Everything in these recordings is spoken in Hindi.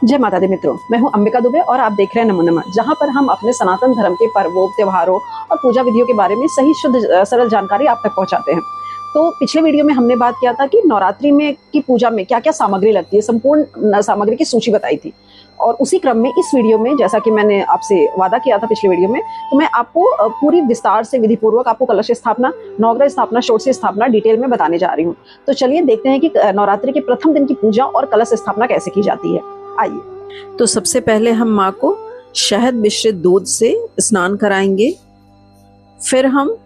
जय माता दी मित्रों, मैं हूं अंबिका दुबे और आप देख रहे हैं नमो नमः, जहां पर हम अपने सनातन धर्म के पर्वों, त्योहारों और पूजा विधियों के बारे में सही शुद्ध सरल जानकारी आप तक पहुंचाते हैं। तो पिछले वीडियो में हमने बात किया था कि नवरात्रि में की पूजा में क्या क्या सामग्री लगती है, संपूर्ण सामग्री की सूची बताई थी। और उसी क्रम में इस वीडियो में, जैसा कि मैंने आपसे वादा किया था पिछले वीडियो में, तो मैं आपको पूरी विस्तार से विधि पूर्वक आपको कलश स्थापना, नवग्रह स्थापना, षोडशी स्थापना डिटेल में बताने जा रही हूँ। तो चलिए देखते हैं कि नवरात्रि के प्रथम दिन की पूजा और कलश स्थापना कैसे की जाती है। आइए। तो सबसे पहले हम माँ को शहद मिश्रित दूध से स्नान कराएंगे। फिर हम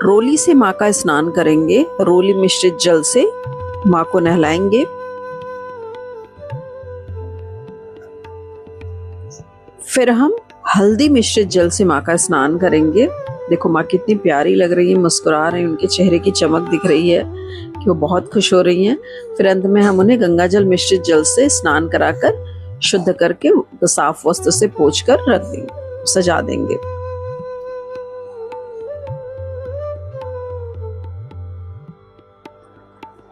रोली से माँ का स्नान करेंगे। रोली मिश्रित जल से माँ को नहलाएंगे। फिर हम हल्दी मिश्रित जल से माँ का स्नान करेंगे। देखो माँ कितनी प्यारी लग रही है, मुस्कुरा रही है, उनके चेहरे की चमक दिख रही है कि वो बहुत खुश हो रही हैं। फिर अंत में हम उन्हें गंगा जल मिश्रित जल से स्नान कराकर शुद्ध करके साफ वस्त्र से पोंछकर रख देंगे, सजा देंगे।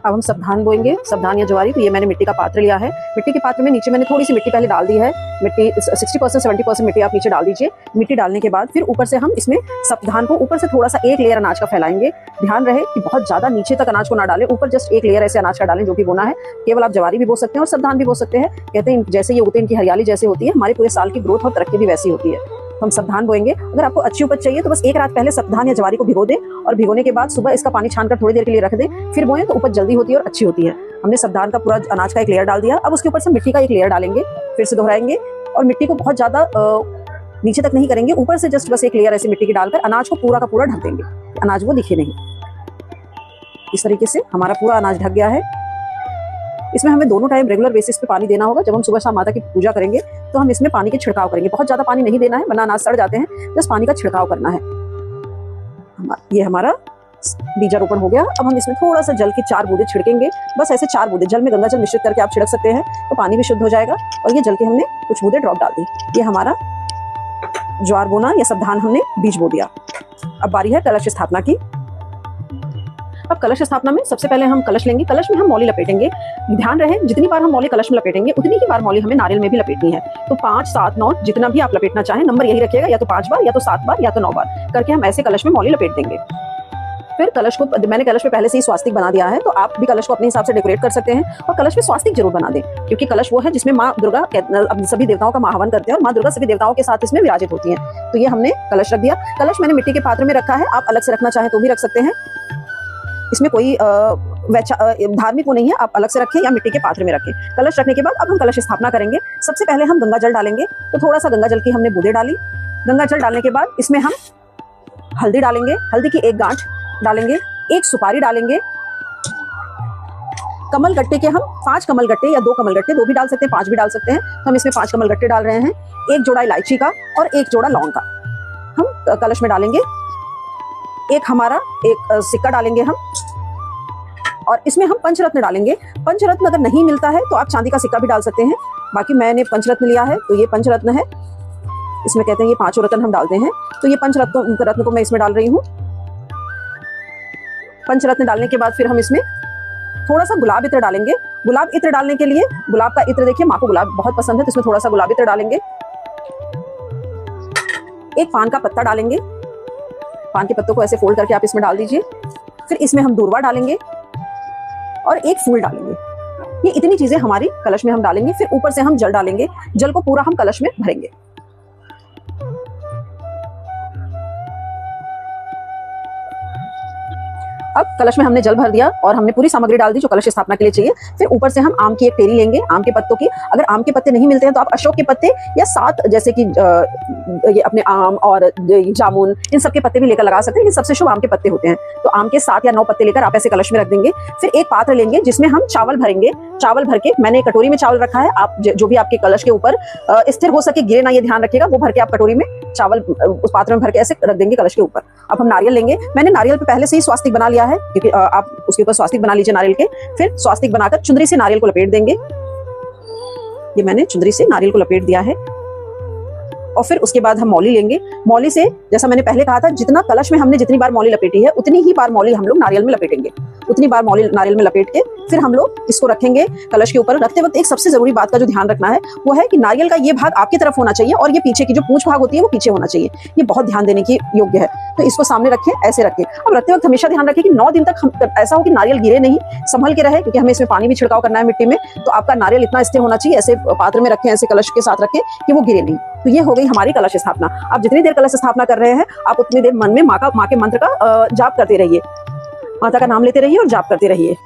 अब हम सावधान बोएंगे, सावधान या ज्वारी। तो ये मैंने मिट्टी का पात्र लिया है। मिट्टी के पात्र में नीचे मैंने थोड़ी सी मिट्टी पहले डाल दी है। मिट्टी 60% 70% मिट्टी आप नीचे डाल दीजिए। मिट्टी डालने के बाद फिर ऊपर से हम इसमें सावधान को ऊपर से थोड़ा सा एक लेयर अनाज का फैलाएंगे। ध्यान रहे कि बहुत ज्यादा नीचे तक अनाज को ना डालें, ऊपर जस्ट एक लेयर ऐसे अनाज का डालें जो भी बोना है। केवल आप ज्वारी भी बो सकते हैं और सावधान भी बो सकते हैं। कहते हैं जैसे ये उगते इनकी हरियाली जैसे होती है, हमारे पूरे साल की ग्रोथ और तरक्की भी वैसी होती है। हम सावधान बोएंगे। अगर आपको अच्छी उपज चाहिए तो बस एक रात पहले सावधान या ज्वारी को भिगो दें और भिगोने के बाद सुबह इसका पानी छानकर थोड़ी देर के लिए रख दें। फिर बोएं तो उपज जल्दी होती है और अच्छी होती है। हमने सावधान का पूरा अनाज का एक लेयर डाल दिया। अब उसके ऊपर से मिट्टी का एक लेयर डालेंगे, फिर से दोहराएंगे और मिट्टी को बहुत ज्यादा नीचे तक नहीं करेंगे, ऊपर से जस्ट बस एक लेयर ऐसे मिट्टी की डालकर अनाज को पूरा का पूरा ढक देंगे, अनाज वो दिखे नहीं। इस तरीके से हमारा पूरा अनाज ढक गया है। इसमें हमें दोनों टाइम रेगुलर बेसिस पे पानी देना होगा। जब हम सुबह शाम माता की पूजा करेंगे तो हम इसमें पानी के छिड़काव करेंगे। बहुत ज्यादा पानी नहीं देना है वरना अनाज सड़ जाते हैं, बस पानी का छिड़काव करना है। ये हमारा बीजारोपण हो गया। अब हम इसमें थोड़ा सा जल की 4 बूंदे छिड़केंगे, बस ऐसे 4 बूंदे। जल में गंगा जल मिश्रित करके आप छिड़क सकते हैं तो पानी भी शुद्ध हो जाएगा। और ये जल के हमने कुछ बूंदे ड्रॉप डाल दी। ये हमारा ज्वार बोना या सावधान हमने बीज बो दिया। अब बारी है कलश स्थापना की। अब कलश स्थापना में सबसे पहले हम कलश लेंगे। कलश में हम मौली लपेटेंगे। ध्यान रहे जितनी बार हम मौली कलश में लपेटेंगे उतनी ही बार मौली हमें नारियल में भी लपेटनी है। तो 5, 7, 9 जितना भी आप लपेटना चाहें, नंबर यही रखिएगा, या तो 5 बार या तो 7 बार या तो 9 बार करके हम ऐसे कलश में मौली लपेट देंगे। फिर कलश को, मैंने कलश में पहले से ही स्वास्तिक बना दिया है, तो आप भी कलश को अपने हिसाब से डेकोरेट कर सकते हैं। और कलश में स्वास्तिक जरूर बना दें, क्योंकि कलश वो है जिसमें माँ दुर्गा सभी देवताओं का आह्वान करते हैं और माँ दुर्गा सभी देवताओं के साथ इसमें विराजित होती हैं। तो ये हमने कलश रख दिया। कलश मैंने मिट्टी के पात्र में रखा है, आप अलग से रखना चाहें तो भी रख सकते हैं। इसमें कोई धार्मिक वो नहीं है, आप अलग से रखें या मिट्टी के पात्र में रखें। कलश रखने के बाद अब हम कलश स्थापना करेंगे। सबसे पहले हम गंगा जल डालेंगे। तो थोड़ा सा गंगा जल की हमने बूंदे डाली। गंगा जल डालने के बाद इसमें हम हल्दी डालेंगे। हल्दी की 1 गांठ डालेंगे। 1 सुपारी डालेंगे। कमल गट्टे के हम 5 कमल गट्टे या 2 कमल गट्टे, 2 भी डाल सकते हैं, 5 भी डाल सकते हैं। तो हम इसमें 5 कमल गट्टे डाल रहे हैं। 1 जोड़ा इलायची का और 1 जोड़ा लौंग का हम कलश में डालेंगे। एक सिक्का डालेंगे हम, और इसमें हम पंचरत्न डालेंगे। पंचरत्न अगर नहीं मिलता है तो आप चांदी का सिक्का भी डाल सकते हैं। बाकी मैंने पंचरत्न लिया है तो ये पंचरत्न है। इसमें कहते हैं ये 5 रत्न हम डालते हैं, तो ये पंचरत्न को मैं इसमें डाल रही हूँ। पंचरत्न डालने के बाद फिर हम इसमें थोड़ा सा गुलाब इत्र डालेंगे। गुलाब इत्र डालने के लिए, गुलाब का इत्र देखिए, माँ को गुलाब बहुत पसंद है, तो इसमें थोड़ा सा गुलाब इत्र डालेंगे। 1 पान का पत्ता डालेंगे। पान के पत्तों को ऐसे फोल्ड करके आप इसमें डाल दीजिए। फिर इसमें हम दूर्वा डालेंगे और 1 फूल डालेंगे। ये इतनी चीजें हमारी कलश में हम डालेंगे। फिर ऊपर से हम जल डालेंगे। जल को पूरा हम कलश में भरेंगे। अब कलश में हमने जल भर दिया और हमने पूरी सामग्री डाल दी जो कलश स्थापना के लिए चाहिए। फिर ऊपर से हम आम की 1 टेरी लेंगे, आम के पत्तों की। अगर आम के पत्ते नहीं मिलते हैं तो आप अशोक के पत्ते या 7, जैसे कि ये अपने आम और जामुन, इन सब के पत्ते भी लेकर लगा सकते हैं, लेकिन सबसे शुभ आम के पत्ते होते हैं। तो आम के 7 या 9 पत्ते लेकर आप ऐसे कलश में रख देंगे। फिर 1 पात्र लेंगे जिसमें हम चावल भरेंगे। चावल भर के, मैंने कटोरी में चावल रखा है, आप जो भी आपके कलश के ऊपर स्थिर हो सके, गिरे ना, ये ध्यान रखिएगा। वो भर के आप कटोरी में चावल उस पात्र में भर के ऐसे रख देंगे कलश के ऊपर। अब हम नारियल लेंगे। मैंने नारियल पे पहले से ही स्वास्तिक बना लिया है, क्योंकि आप उसके ऊपर स्वास्तिक बना लीजिए नारियल के। फिर स्वास्तिक बनाकर चुंदरी से नारियल को लपेट देंगे। ये मैंने चुंदरी से नारियल को लपेट दिया है। और फिर उसके बाद हम मौली लेंगे। मौली से, जैसा मैंने पहले कहा था, जितना कलश में हमने जितनी बार मौली लपेटी है उतनी ही बार मौली हम लोग नारियल में लपेटेंगे। उतनी बार मौली नारियल में लपेट के फिर हम लोग इसको रखेंगे कलश के ऊपर। रखते वक्त एक सबसे जरूरी बात का जो ध्यान रखना है वो है कि नारियल का ये भाग आपकी तरफ होना चाहिए और ये पीछे की जो पूंछ भाग होती है वो पीछे होना चाहिए। ये बहुत ध्यान देने की योग्य है। तो इसको सामने रखें, ऐसे रखें। अब रखते वक्त हमेशा ध्यान रखें कि 9 दिन तक हम ऐसा हो कि नारियल गिरे नहीं, संभल के रहे, क्योंकि हमें इसमें पानी भी छिड़काव करना है मिट्टी में। तो आपका नारियल इतना स्थिर होना चाहिए, ऐसे पात्र में रखें, ऐसे कलश के साथ रखें कि वो गिरे नहीं। तो ये हो गई हमारी कलश स्थापना। आप जितनी देर कलश स्थापना कर रहे हैं आप उतनी देर मन में माँ के मंत्र का जाप करते रहिए, माता का नाम लेते रहिए और जाप करते रहिए।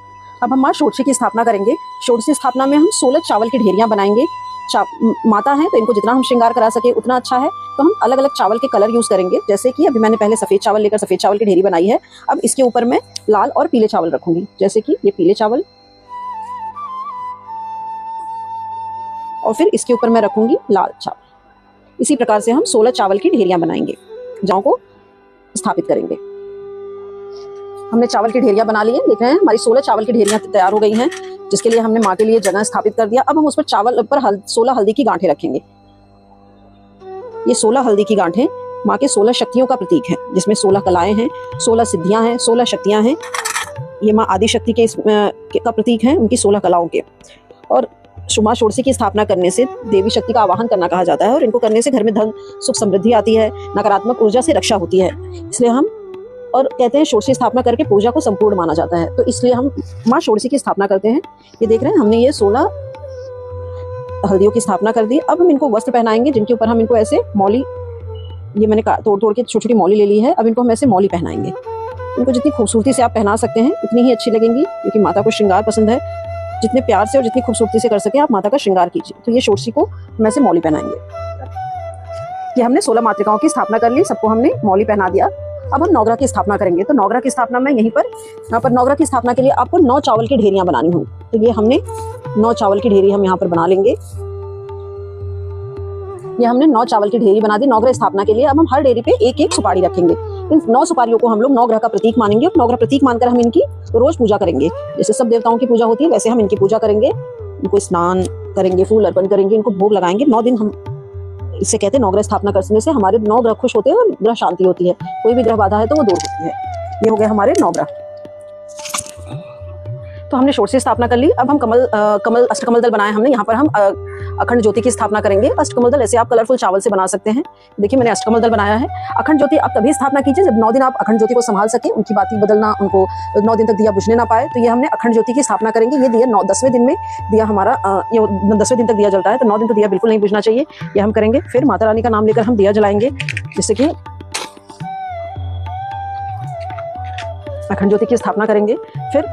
अब हम माँ षोडशी की स्थापना करेंगे। षोडशी स्थापना में हम 16 चावल की ढेरियां बनाएंगे। माता हैं तो इनको जितना हम श्रृंगार करा सके उतना अच्छा है। तो हम अलग अलग चावल के कलर यूज करेंगे, जैसे कि अभी मैंने पहले सफेद चावल लेकर सफेद चावल की ढेरी बनाई है। अब इसके ऊपर मैं लाल और पीले चावल रखूंगी, जैसे कि ये पीले चावल, और फिर इसके ऊपर मैं रखूंगी लाल चावल। इसी प्रकार से हम 16 चावल की ढेरियां बनाएंगे, जाओं को स्थापित करेंगे। हमने चावल की ढेरियां बना ली है, देख रहे हैं हमारी 16 चावल की ढेरियां तैयार हो गई हैं, जिसके लिए हमने माँ के लिए जगह स्थापित कर दिया। अब हम उस पर चावल पर 16 हल्दी की गांठें रखेंगे। ये 16 हल्दी की गांठें माँ के 16 शक्तियों का प्रतीक है, जिसमें 16 कलाएं हैं, 16 सिद्धियां हैं, 16 शक्तियां हैं। ये माँ आदि शक्ति का प्रतीक है, उनकी 16 कलाओं के। और माँ षोडशी की स्थापना करने से देवी शक्ति का आवाहन करना कहा जाता है, और इनको करने से घर में धन सुख समृद्धि आती है, नकारात्मक ऊर्जा से रक्षा होती है। इसलिए हम और कहते हैं षोडशी स्थापना करके पूजा को संपूर्ण माना जाता है। तो इसलिए हम माँ षोडशी की स्थापना करते हैं। ये देख रहे हैं हमने ये 16 हल्दियों की स्थापना कर दी। अब हम इनको वस्त्र पहनाएंगे, जिनके ऊपर हम इनको ऐसे मौली, ये मैंने तोड़ के छोटी छोटी मौली ले ली है। अब इनको हम ऐसे मौली पहनाएंगे। इनको जितनी खूबसूरती से आप पहना सकते हैं उतनी ही अच्छी लगेंगी, क्योंकि माता को श्रृंगार पसंद है। जितने प्यार से और जितनी खूबसूरती से कर सके आप माता का श्रृंगार कीजिए। तो ये षोडशी को हम ऐसे मौली पहनाएंगे। ये हमने 16 मातृकाओं की स्थापना कर ली, सबको हमने मौली पहना दिया। अब हम नवग्रह की स्थापना करेंगे। तो नवग्रह की स्थापना में यहाँ पर नवग्रह की स्थापना के लिए आपको 9 चावल की ढेरियां बनानी होंगी। तो ये हमने 9 चावल की ढेरी हम यहाँ पर बना लेंगे। ये हमने 9 चावल की ढेरी बना दी नवग्रह स्थापना के लिए। अब हम हर ढेरी पे एक एक सुपारी रखेंगे। इन 9 सुपारियों को हम लोग नवग्रह का प्रतीक मानेंगे, और नवग्रह प्रतीक मानकर हम इनकी रोज पूजा करेंगे। जैसे सब देवताओं की पूजा होती है वैसे हम इनकी पूजा करेंगे। इनको स्नान करेंगे, फूल अर्पण करेंगे, इनको भोग लगाएंगे। 9 दिन हम इसे कहते हैं नवग्रह स्थापना करने से हमारे 9 ग्रह खुश होते हैं और ग्रह शांति होती है। कोई भी ग्रह बाधा है तो वो दूर होती है। ये हो गए हमारे 9 ग्रह। तो हमने षोडशी स्थापना कर ली। अब हम अष्टकमल दल बनाए हमने। यहाँ पर हम अखंड ज्योति की स्थापना करेंगे। अष्टकमल दल ऐसे आप कलरफुल चावल से बना सकते हैं। देखिए मैंने अष्टकमल दल बनाया है। अखंड ज्योति आप तभी स्थापना कीजिए जब 9 दिन आप अखंड ज्योति को संभाल सके, उनकी बाती बदलना, उनको 9 दिन तक दिया बुझने ना पाए। तो ये हमने अखंड ज्योति की स्थापना करेंगे। ये दिया 10वें दिन में दिया हमारा, ये 10वें दिन तक दिया जलता है, तो 9 दिन तक दिया बिल्कुल नहीं बुझना चाहिए। ये हम करेंगे। फिर माता रानी का नाम लेकर हम दिया जलाएंगे, जिससे कि अखंड ज्योति की स्थापना करेंगे। फिर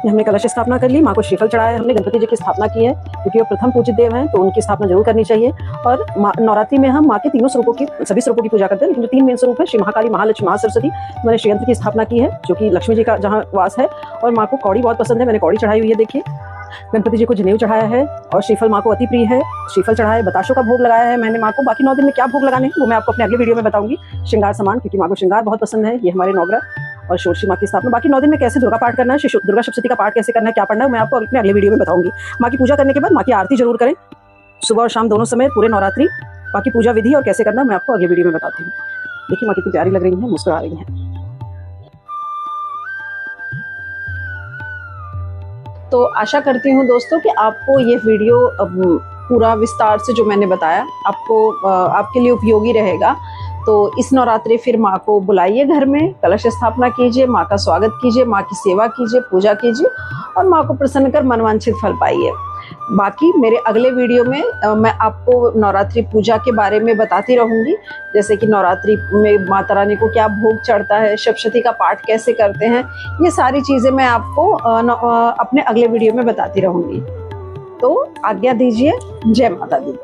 हमने कलश स्थापना कर ली, माँ को श्रीफल चढ़ाया। हमने गणपति जी की स्थापना की है, क्योंकि वो प्रथम पूजित देव हैं, तो उनकी स्थापना जरूर करनी चाहिए। और नवरात्रि में हम माँ के तीनों स्वरूपों की, सभी स्वरूपों की पूजा करते हैं, लेकिन जो 3 मेन स्वरूप है, श्री महाकाली, महालक्ष्मी, महासरस्वती, मैंने श्रीयंत्र की स्थापना की है, जो कि लक्ष्मी जी का जहाँ वास है। और माँ को कौड़ी बहुत पसंद है, मैंने कौड़ी चढ़ाई हुई है। देखिए गणपति जी को जनेऊ चढ़ाया है, और श्रीफल माँ को अति प्रिय है, श्रीफल चढ़ाया, बताशों का भोग लगाया है मैंने माँ को। बाकी 9 दिन में क्या भोग लगाने हैं वो मैं आपको अपने अगले वीडियो में बताऊंगी। श्रृंगार सामान, क्योंकि माँ को श्रृंगार बहुत पसंद है। ये हमारे 9 ग्रह और षोडशी माँ की स्थापना। बाकी 9 दिन में कैसे दुर्गा पाठ करना है, दुर्गा सप्तशती का पाठ कैसे करना है, क्या पढ़ना है, मैं आपको अपने अगले वीडियो में बताऊंगी। माँ की पूजा करने के बाद माँ की आरती जरूर करें, सुबह और शाम दोनों समय, पूरे नवरात्रि। बाकी पूजा विधि और कैसे करना है मैं आपको अगले वीडियो में बताती हूँ। देखिए माँ कितनी प्यारी लग रही है, मुस्कुरा रही है। तो आशा करती हूँ दोस्तों कि आपको ये वीडियो पूरा विस्तार से जो मैंने बताया आपको आपके लिए उपयोगी रहेगा। तो इस नवरात्रि फिर माँ को बुलाइए घर में, कलश स्थापना कीजिए, माँ का स्वागत कीजिए, माँ की सेवा कीजिए, पूजा कीजिए, और माँ को प्रसन्न कर मनवांछित फल पाइए। बाकी मेरे अगले वीडियो में मैं आपको नवरात्रि पूजा के बारे में बताती रहूँगी, जैसे कि नवरात्रि में माता रानी को क्या भोग चढ़ता है, सप्तशती का पाठ कैसे करते हैं, ये सारी चीज़ें मैं आपको अपने अगले वीडियो में बताती रहूँगी। तो आज्ञा दीजिए। जय माता दी।